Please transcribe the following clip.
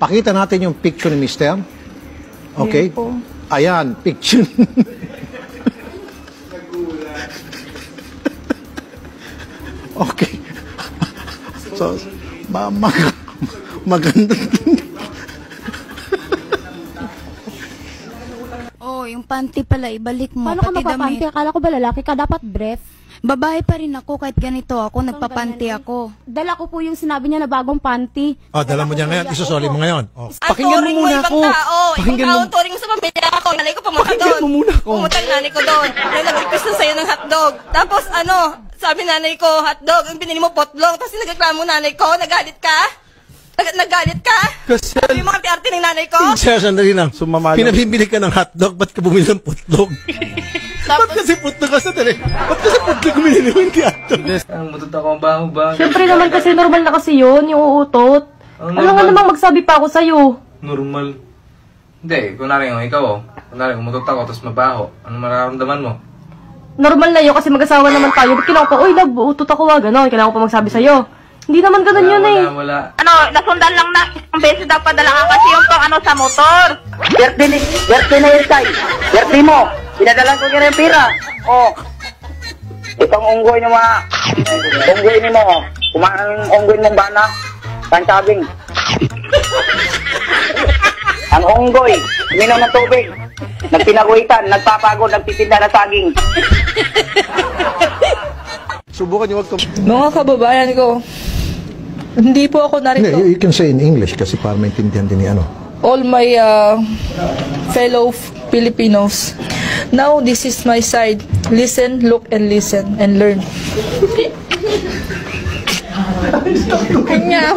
Pakita natin yung picture ni Mister. Okay? Ayan po. Ayan, picture. Okay. So, maganda. Oh, yung panty pala, ibalik mo. Paano ka pati magpapanty? damit. Akala ko ba lalaki ka? Dapat brief. Babae pa rin ako kahit ganito ako, nagpapanty ako. Dala ko po yung sinabi niya na bagong panty. Oh, dala mo dyan ngayon. Isusoli mo ngayon. Oh. Ang Pakinggan mo turing muna ibang ako. tao. Pakinggan Ibang mo. tao, turing mo sa pamilya ko. Nanay ko pumunta Pakinggan doon. mo muna ako. Pumunta ang nanay ko doon. Nag-request na sa'yo ng hotdog. Tapos sabi nanay ko, hotdog. Ang binili mo, potlong. Tapos nagreklamo nanay ko, nagalit ka? Nagalit ka? Kasi, Sabi mo ang arte ng nanay ko? sir, sandali lang. Pinabibili ka ng hotdog, ba't ka bumili ng putlog? Ba't kasi putlog ka sa tali? Ba't kasi putlog bumili mo hindi hotdog? Ang matuta ko ang baho ba? Siyempre naman kasi normal na kasi yun, yung uutot. Ang Ano nga normal. namang magsabi pa ako sa'yo? Normal. Hindi, kunwari yung ikaw, kunwari umutot ako tapos mabaho. Ano mararamdaman mo? Normal na yun kasi mag-asawa naman tayo. Ba't kailangan ko pa, uy love, uutot ako gano'n. Kailangan ko pa magsabi sa'yo. Hindi naman ganun yun eh. Wala. Nasundan lang na. Ang beses daw padala ka kasi yung sa motor. Birthday na yun, Tay. Birthday mo. Pinadalan ko kaya yung pira. Oh. Itong unggoy ni mga... Unggoy ni mo. Kumain ang unggoy mong bana. Pansabing. Ang unggoy. Uminom ng tubig. Nagpinaguhitan. Nagpapagod. Nagtitinda ng saging. Subukan niyo wag ka... Mga kababayan ko, hindi po ako narito. You can say in English kasi para maintindihan din ni ano. All my fellow Filipinos, now this is my side. Listen, look, and listen, and learn. Kanya,